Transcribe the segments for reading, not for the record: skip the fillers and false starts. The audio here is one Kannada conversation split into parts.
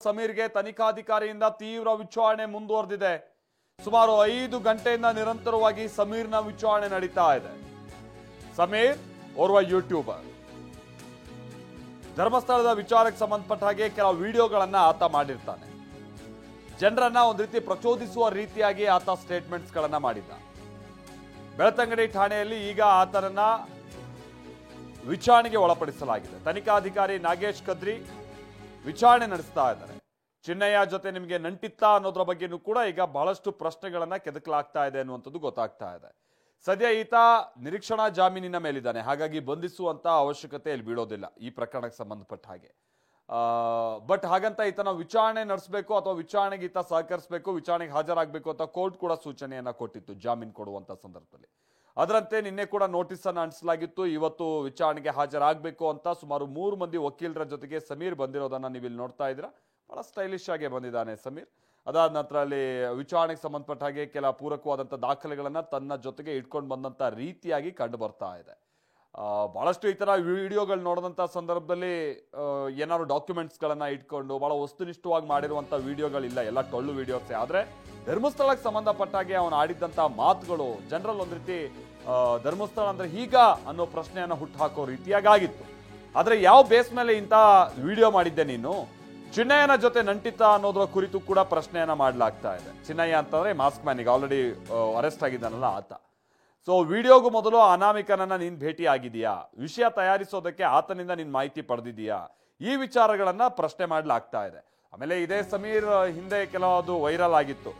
ಸಮೀರ್ಗೆ ತನಿಖಾಧಿಕಾರಿಯಿಂದ ತೀವ್ರ ವಿಚಾರಣೆ ಮುಂದುವರೆದಿದೆ. ಸುಮಾರು 5 ಗಂಟೆಯಿಂದ ನಿರಂತರವಾಗಿ ಸಮೀರ್ನ ವಿಚಾರಣೆ ನಡೀತಾ ಇದೆ. ಸಮೀರ್ ಓರ್ವ ಯೂಟ್ಯೂಬರ್. ಧರ್ಮಸ್ಥಳದ ವಿಚಾರಕ್ಕೆ ಸಂಬಂಧಪಟ್ಟ ಹಾಗೆ ಕೆಲವು ವಿಡಿಯೋಗಳನ್ನ ಆತ ಮಾಡಿರ್ತಾನೆ. ಜನರನ್ನ ಒಂದು ರೀತಿ ಪ್ರಚೋದಿಸುವ ರೀತಿಯಾಗಿ ಆತ ಸ್ಟೇಟ್ಮೆಂಟ್ಸ್ ಗಳನ್ನ ಮಾಡಿದ್ದ. ಬೆಳ್ತಂಗಡಿ ಠಾಣೆಯಲ್ಲಿ ಈಗ ಆತನನ್ನ ವಿಚಾರಣೆಗೆ ಒಳಪಡಿಸಲಾಗಿದೆ. ತನಿಖಾಧಿಕಾರಿ ನಾಗೇಶ್ ಕದ್ರಿ ವಿಚಾರಣೆ ನಡೆಸ್ತಾ ಇದ್ದಾರೆ. ಚಿನ್ನಯ್ಯ ಜೊತೆ ನಿಮಗೆ ನಂಟಿತ್ತಾ ಅನ್ನೋದ್ರ ಬಗ್ಗೆನೂ ಕೂಡ ಈಗ ಬಹಳಷ್ಟು ಪ್ರಶ್ನೆಗಳನ್ನ ಕೆದಕಲಾಗ್ತಾ ಇದೆ ಅನ್ನುವಂಥದ್ದು ಗೊತ್ತಾಗ್ತಾ ಇದೆ. ಸದ್ಯ ಈತ ನಿರೀಕ್ಷಣಾ ಜಾಮೀನಿನ ಮೇಲಿದ್ದಾನೆ, ಹಾಗಾಗಿ ಬಂಧಿಸುವಂತ ಅವಶ್ಯಕತೆ ಇಲ್ಲಿ ಬೀಳೋದಿಲ್ಲ ಈ ಪ್ರಕರಣಕ್ಕೆ ಸಂಬಂಧಪಟ್ಟ ಹಾಗೆ. ಬಟ್ ಹಾಗಂತ ಈತನ ವಿಚಾರಣೆ ನಡೆಸಬೇಕು ಅಥವಾ ವಿಚಾರಣೆಗೆ ಈತ ಸಹಕರಿಸಬೇಕು, ವಿಚಾರಣೆಗೆ ಹಾಜರಾಗಬೇಕು ಅಂತ ಕೋರ್ಟ್ ಕೂಡ ಸೂಚನೆಯನ್ನ ಕೊಟ್ಟಿತ್ತು ಜಾಮೀನು ಕೊಡುವಂತ ಸಂದರ್ಭದಲ್ಲಿ. ಅದರಂತೆ ನಿನ್ನೆ ಕೂಡ ನೋಟಿಸ್ ಅನ್ನು ಅಂಟಿಸಲಾಗಿತ್ತು. ಇವತ್ತು ವಿಚಾರಣೆಗೆ ಹಾಜರಾಗಬೇಕು ಅಂತ ಸುಮಾರು 3 ಮಂದಿ ವಕೀಲರ ಜೊತೆಗೆ ಸಮೀರ್ ಬಂದಿರೋದನ್ನ ನೀವು ಇಲ್ಲಿ ನೋಡ್ತಾ ಇದ್ದೀರಾ. ಬಹಳ ಸ್ಟೈಲಿಶ್ ಆಗಿ ಬಂದಿದ್ದಾನೆ ಸಮೀರ್. ಅದಾದ ನಂತರ ಅಲ್ಲಿ ವಿಚಾರಣೆಗೆ ಸಂಬಂಧಪಟ್ಟ ಹಾಗೆ ಕೆಲ ಪೂರಕವಾದಂಥ ದಾಖಲೆಗಳನ್ನ ತನ್ನ ಜೊತೆಗೆ ಇಟ್ಕೊಂಡು ಬಂದಂತ ರೀತಿಯಾಗಿ ಕಂಡು ಬರ್ತಾ ಇದೆ. ಬಹಳಷ್ಟು ಈ ತರ ವಿಡಿಯೋಗಳು ನೋಡಿದಂಥ ಸಂದರ್ಭದಲ್ಲಿ ಏನಾದ್ರು ಡಾಕ್ಯುಮೆಂಟ್ಸ್ಗಳನ್ನ ಇಟ್ಕೊಂಡು ಬಹಳ ವಸ್ತುನಿಷ್ಠವಾಗಿ ಮಾಡಿರುವಂಥ ವಿಡಿಯೋಗಳಿಲ್ಲ, ಎಲ್ಲ ಟೊಳ್ಳು ವಿಡಿಯೋಸೇ. ಆದ್ರೆ ಧರ್ಮಸ್ಥಳಕ್ಕೆ ಸಂಬಂಧಪಟ್ಟ ಹಾಗೆ ಅವನು ಆಡಿದ್ದಂಥ ಮಾತುಗಳು ಜನರಲ್ ಒಂದ್ ರೀತಿ ಧರ್ಮಸ್ಥಳ ಅಂದ್ರೆ ಹೀಗ ಅನ್ನೋ ಪ್ರಶ್ನೆಯನ್ನ ಹುಟ್ಟುಹಾಕೋ ರೀತಿಯಾಗಿತ್ತು. ಆದ್ರೆ ಯಾವ ಬೇಸ್ ಮೇಲೆ ಇಂಥ ವಿಡಿಯೋ ಮಾಡಿದ್ದೆ ನೀನು? ಚಿನ್ನಯ್ಯನ ಜೊತೆ ನಂಟಿತ ಅನ್ನೋದ್ರ ಕುರಿತು ಕೂಡ ಪ್ರಶ್ನೆಯನ್ನ ಮಾಡಲಾಗ್ತಾ ಇದೆ. ಚಿನ್ನಯ್ಯ ಅಂತಂದ್ರೆ ಮಾಸ್ಕ್ ಮ್ಯಾನ್, ಈಗ ಆಲ್ರೆಡಿ ಅರೆಸ್ಟ್ ಆಗಿದ್ದಾನಲ್ಲ ಆತ. ಸೊ ವಿಡಿಯೋಗೂ ಮೊದಲು ಅನಾಮಿಕನನ್ನ ನೀನ್ ಭೇಟಿ ಆಗಿದೆಯಾ, ವಿಷಯ ತಯಾರಿಸೋದಕ್ಕೆ ಆತನಿಂದ ನೀನ್ ಮಾಹಿತಿ ಪಡೆದಿದೀಯಾ, ಈ ವಿಚಾರಗಳನ್ನ ಪ್ರಶ್ನೆ ಮಾಡಲಾಗ್ತಾ ಇದೆ. ಆಮೇಲೆ ಇದೇ ಸಮೀರ್ ಹಿಂದೆ ಕೆಲವೊಂದು ವೈರಲ್ ಆಗಿತ್ತು.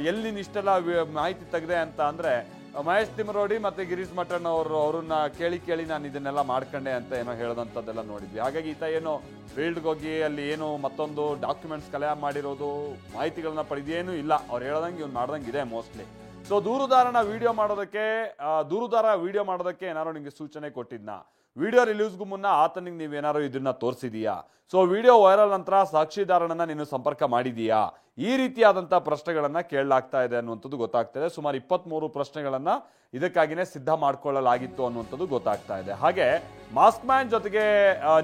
ಎಲ್ಲಿ ನೀನ್ ಇಷ್ಟೆಲ್ಲ ಮಾಹಿತಿ ತೆಗೆದೆ ಅಂತ ಅಂದ್ರೆ ಮಹೇಶ್ ತಿಮರೋಡಿ ಮತ್ತೆ ಗಿರೀಶ್ ಮಠನ್ ಅವ್ರನ್ನ ಕೇಳಿ ನಾನು ಇದನ್ನೆಲ್ಲ ಮಾಡ್ಕೊಂಡೆ ಅಂತ ಏನೋ ಹೇಳದಂಥದ್ದೆಲ್ಲ ನೋಡಿದ್ವಿ. ಹಾಗಾಗಿ ಈತ ಏನೋ ಫೀಲ್ಡ್ಗೆ ಹೋಗಿ ಅಲ್ಲಿ ಏನು ಮತ್ತೊಂದು ಡಾಕ್ಯುಮೆಂಟ್ಸ್ ಕಲೆ ಮಾಡಿರೋದು, ಮಾಹಿತಿಗಳನ್ನ ಪಡೆದೇನೂ ಇಲ್ಲ. ಅವ್ರು ಹೇಳ್ದಂಗೆ ಇವ್ನು ಮಾಡ್ದಂಗೆ ಇದೆ ಮೋಸ್ಟ್ಲಿ. ಸೊ ದೂರುದಾರ ವಿಡಿಯೋ ಮಾಡೋದಕ್ಕೆ ಏನಾರು ನಿಮ್ಗೆ ಸೂಚನೆ ಕೊಟ್ಟಿದ್ನ? ವಿಡಿಯೋ ರಿಲೀಸ್ಗೂ ಮುನ್ನ ಆತನಿಗೆ ನೀವೇನಾರು ಇದನ್ನ ತೋರಿಸಿದೀಯಾ? ಸೊ ವಿಡಿಯೋ ವೈರಲ್ ನಂತರ ಸಾಕ್ಷಿದಾರನನ್ನ ನೀನು ಸಂಪರ್ಕ ಮಾಡಿದೀಯಾ? ಈ ರೀತಿಯಾದಂತಹ ಪ್ರಶ್ನೆಗಳನ್ನ ಕೇಳಲಾಗ್ತಾ ಇದೆ ಅನ್ನುವಂಥದ್ದು ಗೊತ್ತಾಗ್ತಾ ಇದೆ. ಸುಮಾರು 23 ಪ್ರಶ್ನೆಗಳನ್ನ ಇದಕ್ಕಾಗಿನೇ ಸಿದ್ಧ ಮಾಡ್ಕೊಳ್ಳಲಾಗಿತ್ತು ಅನ್ನುವಂಥದ್ದು ಗೊತ್ತಾಗ್ತಾ ಇದೆ. ಹಾಗೆ ಮಾಸ್ಕ್ ಮ್ಯಾನ್ ಜೊತೆಗೆ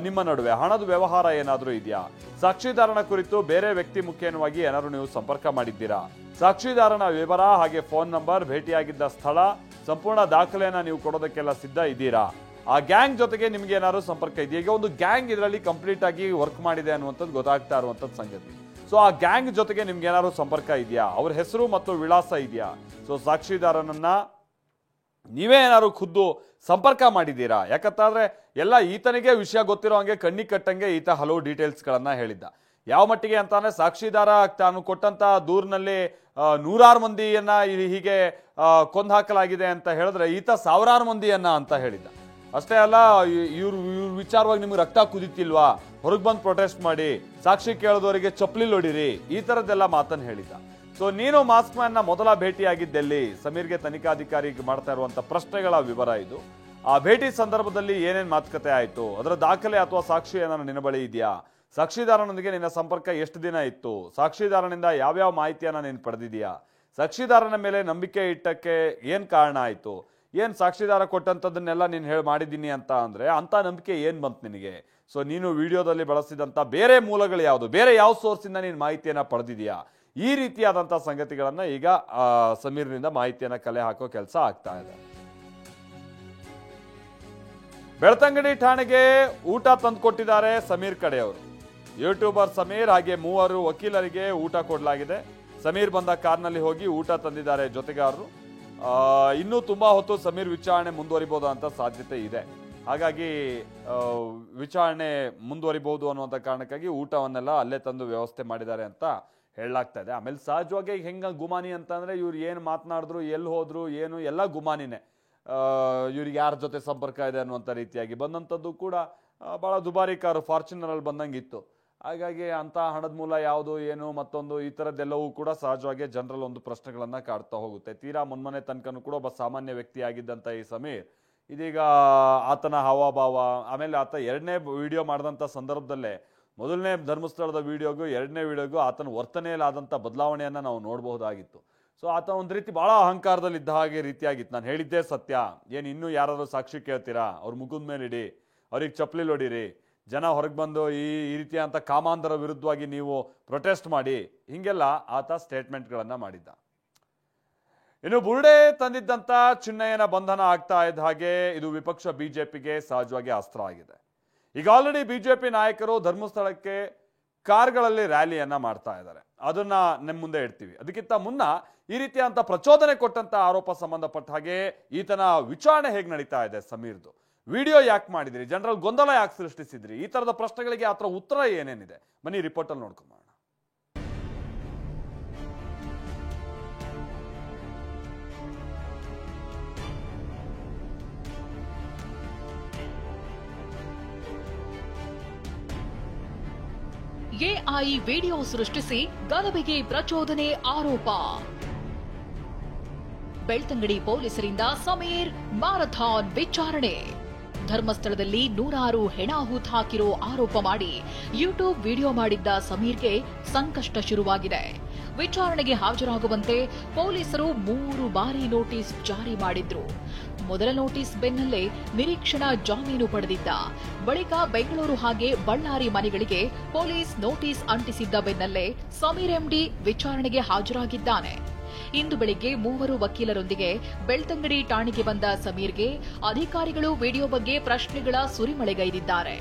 ನಿಮ್ಮ ನಡುವೆ ಹಣದ ವ್ಯವಹಾರ ಏನಾದರೂ ಇದೆಯಾ? ಸಾಕ್ಷಿದಾರನ ಕುರಿತು ಬೇರೆ ವ್ಯಕ್ತಿ ಮುಖೇನವಾಗಿ ಏನಾದ್ರು ನೀವು ಸಂಪರ್ಕ ಮಾಡಿದ್ದೀರಾ? ಸಾಕ್ಷಿದಾರನ ವಿವರ ಹಾಗೆ ಫೋನ್ ನಂಬರ್, ಭೇಟಿಯಾಗಿದ್ದ ಸ್ಥಳ, ಸಂಪೂರ್ಣ ದಾಖಲೆಯನ್ನ ನೀವು ಕೊಡೋದಕ್ಕೆಲ್ಲ ಸಿದ್ಧ ಇದ್ದೀರಾ? ಆ ಗ್ಯಾಂಗ್ ಜೊತೆಗೆ ನಿಮ್ಗೆ ಏನಾದ್ರು ಸಂಪರ್ಕ ಇದೆಯಾ? ಈಗ ಒಂದು ಗ್ಯಾಂಗ್ ಇದರಲ್ಲಿ ಕಂಪ್ಲೀಟ್ ಆಗಿ ವರ್ಕ್ ಮಾಡಿದೆ ಅನ್ನುವಂಥದ್ದು ಗೊತ್ತಾಗ್ತಾ ಇರುವಂಥದ್ದು ಸಂಗತಿ. ಸೊ ಆ ಗ್ಯಾಂಗ್ ಜೊತೆಗೆ ನಿಮ್ಗೆ ಏನಾದ್ರು ಸಂಪರ್ಕ ಇದೆಯಾ? ಅವ್ರ ಹೆಸರು ಮತ್ತು ವಿಳಾಸ ಇದೆಯಾ? ಸೊ ಸಾಕ್ಷಿದಾರನನ್ನ ನೀವೇ ಏನಾದ್ರು ಖುದ್ದು ಸಂಪರ್ಕ ಮಾಡಿದ್ದೀರಾ? ಯಾಕಂತಂದ್ರೆ ಎಲ್ಲ ಈತನಿಗೆ ವಿಷಯ ಗೊತ್ತಿರೋ ಹಂಗೆ ಕಣ್ಣಿಗೆ ಕಟ್ಟಂಗೆ ಈತ ಹಲವು ಡೀಟೇಲ್ಸ್ಗಳನ್ನ ಹೇಳಿದ್ದ. ಯಾವ ಮಟ್ಟಿಗೆ ಅಂತಾನೆ ಸಾಕ್ಷಿದಾರ ತಾನು ಕೊಟ್ಟಂತ ದೂರಿನಲ್ಲಿ 100 ಮಂದಿಯನ್ನ ಹೀಗೆ ಕೊಂದು ಹಾಕಲಾಗಿದೆ ಅಂತ ಹೇಳಿದ್ರೆ ಈತ 1000 ಮಂದಿಯನ್ನ ಅಂತ ಹೇಳಿದ್ದ. ಅಷ್ಟೇ ಅಲ್ಲ, ಇವ್ರ ವಿಚಾರವಾಗಿ ನಿಮ್ಗೆ ರಕ್ತ ಕುದಿತಿಲ್ವಾ, ಹೊರಗೆ ಬಂದು ಪ್ರೊಟೆಸ್ಟ್ ಮಾಡಿ, ಸಾಕ್ಷಿ ಕೇಳೋದವರಿಗೆ ಚಪ್ಪಲಿ ಹೊಡಿರಿ, ಈ ತರದ್ದೆಲ್ಲ ಮಾತನ್ನು ಹೇಳಿದ್ದ. ಸೊ ನೀನು ಮಾಸ್ಕ್ ಮ್ಯಾನ್ ನ ಮೊದಲ ಭೇಟಿಯಾಗಿದ್ದಲ್ಲಿ ಸಮೀರ್ಗೆ ತನಿಖಾಧಿಕಾರಿ ಮಾಡ್ತಾ ಇರುವಂತ ಪ್ರಶ್ನೆಗಳ ವಿವರ ಇದು. ಆ ಭೇಟಿ ಸಂದರ್ಭದಲ್ಲಿ ಏನೇನ್ ಮಾತುಕತೆ ಆಯ್ತು, ಅದರ ದಾಖಲೆ ಅಥವಾ ಸಾಕ್ಷಿ ಏನಾದ್ರು ನಿನ್ನ ಬಳಿ ಇದೆಯಾ? ಸಾಕ್ಷಿದಾರನೊಂದಿಗೆ ನಿನ್ನ ಸಂಪರ್ಕ ಎಷ್ಟು ದಿನ ಇತ್ತು? ಸಾಕ್ಷಿದಾರನಿಂದ ಯಾವ್ಯಾವ ಮಾಹಿತಿಯನ್ನ ನೀನು ಪಡೆದಿದೀಯಾ? ಸಾಕ್ಷಿದಾರನ ಮೇಲೆ ನಂಬಿಕೆ ಇಟ್ಟಕ್ಕೆ ಏನ್ ಕಾರಣ ಆಯ್ತು? ಏನ್ ಸಾಕ್ಷಿದಾರ ಕೊಟ್ಟಂತದನ್ನೆಲ್ಲ ನೀನು ಮಾಡಿದ್ದೀನಿ ಅಂತ ಅಂದ್ರೆ ಅಂತ ನಂಬಿಕೆ ಏನ್ ಬಂತು ನಿನಗೆ? ಸೊ ನೀನು ವಿಡಿಯೋದಲ್ಲಿ ಬಳಸಿದಂತ ಬೇರೆ ಮೂಲಗಳು ಯಾವುದು, ಬೇರೆ ಯಾವ ಸೋರ್ಸ್ ಇಂದ ನೀನು ಮಾಹಿತಿಯನ್ನ ಪಡೆದಿದೀಯಾ? ಈ ರೀತಿಯಾದಂತ ಸಂಗತಿಗಳನ್ನ ಈಗ ಸಮೀರ್ನಿಂದ ಮಾಹಿತಿಯನ್ನ ಕಲೆ ಹಾಕೋ ಕೆಲಸ ಆಗ್ತಾ ಇದೆ. ಬೆಳ್ತಂಗಡಿ ಠಾಣೆಗೆ ಊಟ ತಂದುಕೊಟ್ಟಿದ್ದಾರೆ ಸಮೀರ್ ಕಡೆಯವರು. ಯೂಟ್ಯೂಬರ್ ಸಮೀರ್ ಹಾಗೆ 3 ವಕೀಲರಿಗೆ ಊಟ ಕೊಡಲಾಗಿದೆ. ಸಮೀರ್ ಬಂದ ಕಾರ್ನಲ್ಲಿ ಹೋಗಿ ಊಟ ತಂದಿದ್ದಾರೆ ಜೊತೆಗಾರರು. ಇನ್ನೂ ತುಂಬಾ ಹೊತ್ತು ಸಮೀರ್ ವಿಚಾರಣೆ ಮುಂದುವರಿಬಹುದು ಅಂತ ಸಾಧ್ಯತೆ ಇದೆ. ಹಾಗಾಗಿ ವಿಚಾರಣೆ ಮುಂದುವರಿಬಹುದು ಅನ್ನುವಂಥ ಕಾರಣಕ್ಕಾಗಿ ಊಟವನ್ನೆಲ್ಲ ಅಲ್ಲೇ ತಂದು ವ್ಯವಸ್ಥೆ ಮಾಡಿದ್ದಾರೆ ಅಂತ ಹೇಳಲಾಗ್ತಾ ಇದೆ. ಆಮೇಲೆ ಸಹಜವಾಗಿ ಹೆಂಗ ಗುಮಾನಿ ಅಂತ ಅಂದ್ರೆ ಇವ್ರು ಏನು ಮಾತನಾಡಿದ್ರು, ಎಲ್ಲಿ ಹೋದ್ರು, ಏನು ಎಲ್ಲ ಗುಮಾನಿನೇ. ಇವ್ರಿಗೆ ಯಾರ ಜೊತೆ ಸಂಪರ್ಕ ಇದೆ ಅನ್ನುವಂಥ ರೀತಿಯಾಗಿ ಬಂದಂಥದ್ದು ಕೂಡ ಬಹಳ ದುಬಾರಿ ಕಾರು, ಫಾರ್ಚುನರ್ ಅಲ್ಲಿ ಬಂದಂಗಿತ್ತು. ಹಾಗಾಗಿ ಅಂತ ಹಣದ ಮೂಲ ಯಾವುದು, ಏನು, ಮತ್ತೊಂದು ಈ ಥರದ್ದೆಲ್ಲವೂ ಕೂಡ ಸಹಜವಾಗಿ ಜನರಲ್ ಒಂದು ಪ್ರಶ್ನೆಗಳನ್ನ ಕಾಡ್ತಾ ಹೋಗುತ್ತೆ. ತೀರಾ ಮುನ್ಮನೆ ತನಕನೂ ಕೂಡ ಒಬ್ಬ ಸಾಮಾನ್ಯ ವ್ಯಕ್ತಿ ಆಗಿದ್ದಂಥ ಈ ಸಮೀರ್ ಇದೀಗ ಆತನ ಹಾವಭಾವ, ಆಮೇಲೆ ಆತ 2ನೇ ವಿಡಿಯೋ ಮಾಡಿದಂಥ ಸಂದರ್ಭದಲ್ಲೇ ಮೊದಲನೇ ಧರ್ಮಸ್ಥಳದ ವಿಡಿಯೋಗೂ 2ನೇ ವಿಡಿಯೋಗೂ ಆತನ ವರ್ತನೆಯಲ್ಲಿ ಆದಂಥ ಬದಲಾವಣೆಯನ್ನ ನಾವು ನೋಡಬಹುದಾಗಿತ್ತು. ಸೊ ಆತ ಒಂದು ರೀತಿ ಬಹಳ ಅಹಂಕಾರದಲ್ಲಿ ಇದ್ದ ಹಾಗೆ ರೀತಿಯಾಗಿತ್ತು. ನಾನು ಹೇಳಿದ್ದೇ ಸತ್ಯ, ಏನು ಇನ್ನೂ ಯಾರಾದ್ರೂ ಸಾಕ್ಷಿ ಕೇಳ್ತೀರಾ, ಅವ್ರ ಮುಗಿದ ಮೇಲೆ ಇಡಿ, ಅವ್ರಿಗೆ ಚಪ್ಪಲಿ ಹೊಡಿರಿ, ಜನ ಹೊರಗೆ ಬಂದು ಈ ರೀತಿಯಾದಂಥ ಕಾಮಾಂಧರ ವಿರುದ್ಧವಾಗಿ ನೀವು ಪ್ರೊಟೆಸ್ಟ್ ಮಾಡಿ, ಹೀಗೆಲ್ಲ ಆತ ಸ್ಟೇಟ್ಮೆಂಟ್ಗಳನ್ನು ಮಾಡಿದ್ದ. ಇನ್ನು ಬುರುಡೆ ತಂದಿದ್ದಂಥ ಚಿನ್ನಯ್ಯನ ಬಂಧನ ಆಗ್ತಾ ಇದ್ದ ಹಾಗೆ ಇದು ವಿಪಕ್ಷ ಬಿಜೆಪಿಗೆ ಸಹಜವಾಗಿ ಅಸ್ತ್ರ ಆಗಿದೆ. ಈಗ ಆಲ್ರೆಡಿ ಬಿಜೆಪಿ ನಾಯಕರು ಧರ್ಮಸ್ಥಳಕ್ಕೆ ಕಾರ್ಗಳಲ್ಲಿ ರ್ಯಾಲಿಯನ್ನ ಮಾಡ್ತಾ ಇದ್ದಾರೆ. ಅದನ್ನ ನಮ್ಮ ಮುಂದೆ ಇಡ್ತೀವಿ. ಅದಕ್ಕಿಂತ ಮುನ್ನ ಈ ರೀತಿಯಂತ ಪ್ರಚೋದನೆ ಕೊಟ್ಟಂತ ಆರೋಪ ಸಂಬಂಧಪಟ್ಟ ಹಾಗೆ ಈತನ ವಿಚಾರಣೆ ಹೇಗೆ ನಡೀತಾ ಇದೆ, ಸಮೀರ್ದು ವಿಡಿಯೋ ಯಾಕೆ ಮಾಡಿದ್ರಿ, ಜನರಲ್ಲಿ ಗೊಂದಲ ಯಾಕೆ ಸೃಷ್ಟಿಸಿದ್ರಿ, ಈ ತರದ ಪ್ರಶ್ನೆಗಳಿಗೆ ಆತರ ಉತ್ತರ ಏನೇನಿದೆ ಬನ್ನಿ ರಿಪೋರ್ಟ್ ಅಲ್ಲಿ ನೋಡ್ಕೊಂಬೋಣ. ಎಐ ವಿಡಿಯೋ ಸೃಷ್ಟಿಸಿ ಗಲಭೆಗೆ ಪ್ರಚೋದನೆ ಆರೋಪ. ಬೆಳ್ತಂಗಡಿ ಪೊಲೀಸರಿಂದ ಸಮೀರ್ ಮ್ಯಾರಥಾನ್ ವಿಚಾರಣೆ. ಧರ್ಮಸ್ಥಳದಲ್ಲಿ ನೂರಾರು ಹೆಣ ಹೂತು ಹಾಕಿರೋ ಆರೋಪ ಮಾಡಿ ಯೂಟ್ಯೂಬ್ ವಿಡಿಯೋ ಮಾಡಿದ್ದ ಸಮೀರ್ಗೆ ಸಂಕಷ್ಟ ಶುರುವಾಗಿದೆ. ವಿಚಾರಣೆಗೆ ಹಾಜರಾಗುವಂತೆ ಪೊಲೀಸರು 3 ಬಾರಿ ನೋಟಿಸ್ ಜಾರಿ ಮಾಡಿದ್ರು. ಮೊದಲ ನೋಟಿಸ್ ಬೆನ್ನಲ್ಲೇ ನಿರೀಕ್ಷಣಾ ಜಾಮೀನು ಪಡೆದಿದ್ದ. ಬಳಿಕ ಬೆಂಗಳೂರು ಹಾಗೆ ಬಳ್ಳಾರಿ ಮನೆಗಳಿಗೆ ಪೊಲೀಸ್ ನೋಟಿಸ್ ಅಂಟಿಸಿದ್ದ ಬೆನ್ನಲ್ಲೇ ಸಮೀರ್ ಎಂಡಿ ವಿಚಾರಣೆಗೆ ಹಾಜರಾಗಿದ್ದಾನೆ. ಇಂದು ಬೆಳಿಗ್ಗೆ 3 ವಕೀಲರೊಂದಿಗೆ ಬೆಳ್ತಂಗಡಿ ಠಾಣೆಗೆ ಬಂದ ಸಮೀರ್ಗೆ ಅಧಿಕಾರಿಗಳು ವಿಡಿಯೋ ಬಗ್ಗೆ ಪ್ರಶ್ನೆಗಳ ಸುರಿಮಳೆಗೈದಿದ್ದಾರೆ.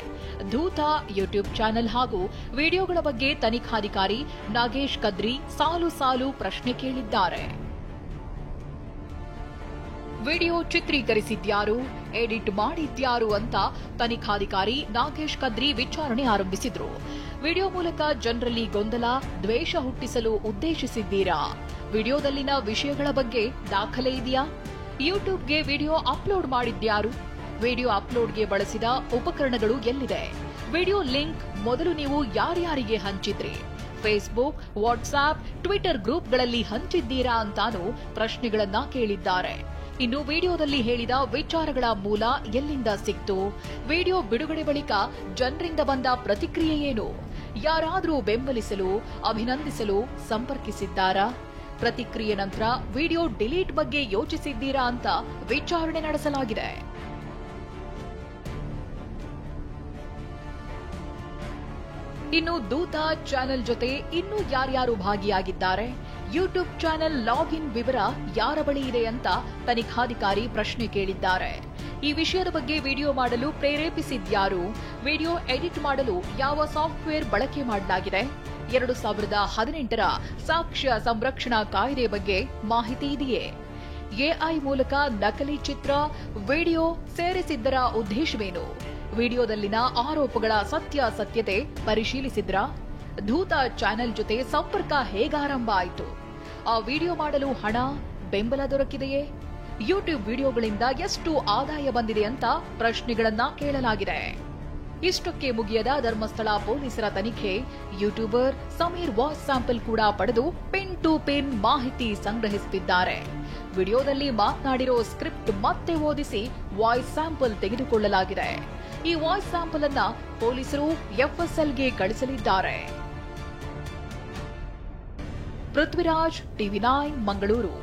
ಧೂತ ಯೂಟ್ಯೂಬ್ ಚಾನೆಲ್ ಹಾಗೂ ವಿಡಿಯೋಗಳ ಬಗ್ಗೆ ತನಿಖಾಧಿಕಾರಿ ನಾಗೇಶ್ ಕದ್ರಿ ಸಾಲು ಸಾಲು ಪ್ರಶ್ನೆ ಕೇಳಿದ್ದಾರೆ. ವಿಡಿಯೋ ಚಿತ್ರೀಕರಿಸಿದ್ಯಾರು, ಎಡಿಟ್ ಮಾಡಿದ್ಯಾರು ಅಂತ ತನಿಖಾಧಿಕಾರಿ ನಾಗೇಶ್ ಕದ್ರಿ ವಿಚಾರಣೆ ಆರಂಭಿಸಿದ್ರು. ವಿಡಿಯೋ ಮೂಲಕ ಜನರಲ್ಲಿ ಗೊಂದಲ, ದ್ವೇಷ ಹುಟ್ಟಿಸಲು ಉದ್ದೇಶಿಸಿದ್ದೀರಾ? ವಿಡಿಯೋದಲ್ಲಿನ ವಿಷಯಗಳ ಬಗ್ಗೆ ದಾಖಲೆ ಇದೆಯಾ? ಯೂಟ್ಯೂಬ್ಗೆ ವಿಡಿಯೋ ಅಪ್ಲೋಡ್ ಮಾಡಿದ್ಯಾರು? ವಿಡಿಯೋ ಅಪ್ಲೋಡ್ಗೆ ಬಳಸಿದ ಉಪಕರಣಗಳು ಎಲ್ಲಿದೆ? ವಿಡಿಯೋ ಲಿಂಕ್ ಮೊದಲು ನೀವು ಯಾರ್ಯಾರಿಗೆ ಹಂಚಿದ್ರಿ? ಫೇಸ್ಬುಕ್, ವಾಟ್ಸ್ಆಪ್, ಟ್ವಿಟರ್ ಗ್ರೂಪ್ಗಳಲ್ಲಿ ಹಂಚಿದ್ದೀರಾ ಅಂತಾನೂ ಪ್ರಶ್ನೆಗಳನ್ನ ಕೇಳಿದ್ದಾರೆ. ಇನ್ನು ವಿಡಿಯೋದಲ್ಲಿ ಹೇಳಿದ ವಿಚಾರಗಳ ಮೂಲ ಎಲ್ಲಿಂದ ಸಿಕ್ತು? ವಿಡಿಯೋ ಬಿಡುಗಡೆ ಬಳಿಕ ಜನರಿಂದ ಬಂದ ಪ್ರತಿಕ್ರಿಯೆ ಏನು? ಯಾರಾದರೂ ಬೆಂಬಲಿಸಲು, ಅಭಿನಂದಿಸಲು ಸಂಪರ್ಕಿಸಿದ್ದಾರಾ? ಪ್ರತಿಕ್ರಿಯೆ ನಂತರ ವಿಡಿಯೋ ಡಿಲೀಟ್ ಬಗ್ಗೆ ಯೋಚಿಸಿದ್ದೀರಾ ಅಂತ ವಿಚಾರಣೆ ನಡೆಸಲಾಗಿದೆ. ಇನ್ನು ದೂತ ಚಾನೆಲ್ ಜೊತೆ ಇನ್ನೂ ಯಾರ್ಯಾರು ಭಾಗಿಯಾಗಿದ್ದಾರೆ? ಯೂಟ್ಯೂಬ್ ಚಾನೆಲ್ ಲಾಗಿನ್ ವಿವರ ಯಾರ ಬಳಿ ಇದೆ ಅಂತ ತನಿಖಾಧಿಕಾರಿ ಪ್ರಶ್ನೆ ಕೇಳಿದ್ದಾರೆ. ಈ ವಿಷಯದ ಬಗ್ಗೆ ವಿಡಿಯೋ ಮಾಡಲು ಪ್ರೇರೇಪಿಸಿದ್ಯಾರು? ವಿಡಿಯೋ ಎಡಿಟ್ ಮಾಡಲು ಯಾವ ಸಾಫ್ಟ್ವೇರ್ ಬಳಕೆ ಮಾಡಲಾಗಿದೆ? 2018ರ ಸಾಕ್ಷ್ಯ ಸಂರಕ್ಷಣಾ ಕಾಯ್ದೆ ಬಗ್ಗೆ ಮಾಹಿತಿ ಇದೆಯೇ? ಎಐ ಮೂಲಕ ನಕಲಿ ಚಿತ್ರ, ವಿಡಿಯೋ ಸೇರಿಸಿದ್ದರ ಉದ್ದೇಶವೇನು? ವಿಡಿಯೋದಲ್ಲಿನ ಆರೋಪಗಳ ಸತ್ಯಾಸತ್ಯತೆ ಪರಿಶೀಲಿಸಿದ್ರಾ? ಧೂತ ಚಾನೆಲ್ ಜೊತೆ ಸಂಪರ್ಕ ಹೇಗಾರಂಭ ಆಯಿತು? ಆ ವಿಡಿಯೋ ಮಾಡಲು ಹಣ, ಬೆಂಬಲ ದೊರಕಿದೆಯೇ? ಯೂಟ್ಯೂಬ್ ವಿಡಿಯೋಗಳಿಂದ ಎಷ್ಟು ಆದಾಯ ಬಂದಿದೆ ಅಂತ ಪ್ರಶ್ನೆಗಳನ್ನ ಕೇಳಲಾಗಿದೆ. ಇಷ್ಟಕ್ಕೆ ಮುಗಿಯದ ಧರ್ಮಸ್ಥಳ ಪೊಲೀಸರ ತನಿಖೆ. ಯೂಟ್ಯೂಬರ್ ಸಮೀರ್ ವಾಯ್ಸ್ ಸ್ಯಾಂಪಲ್ ಕೂಡ ಪಡೆದು ಪಿನ್ ಟು ಪಿನ್ ಮಾಹಿತಿ ಸಂಗ್ರಹಿಸುತ್ತಿದ್ದಾರೆ. ವಿಡಿಯೋದಲ್ಲಿ ಮಾತನಾಡಿರೋ ಸ್ಕ್ರಿಪ್ಟ್ ಮತ್ತೆ ಓದಿಸಿ ವಾಯ್ಸ್ ಸ್ಯಾಂಪಲ್ ತೆಗೆದುಕೊಳ್ಳಲಾಗಿದೆ. ಈ ವಾಯ್ಸ್ ಸ್ಯಾಂಪಲ್ ಅನ್ನ ಪೊಲೀಸರು ಎಫ್ಎಸ್ಎಲ್ಗೆ ಕಳಿಸಲಿದ್ದಾರೆ. ಪೃಥ್ವಿರಾಜ್, ಟಿವಿ9 ಮಂಗಳೂರು.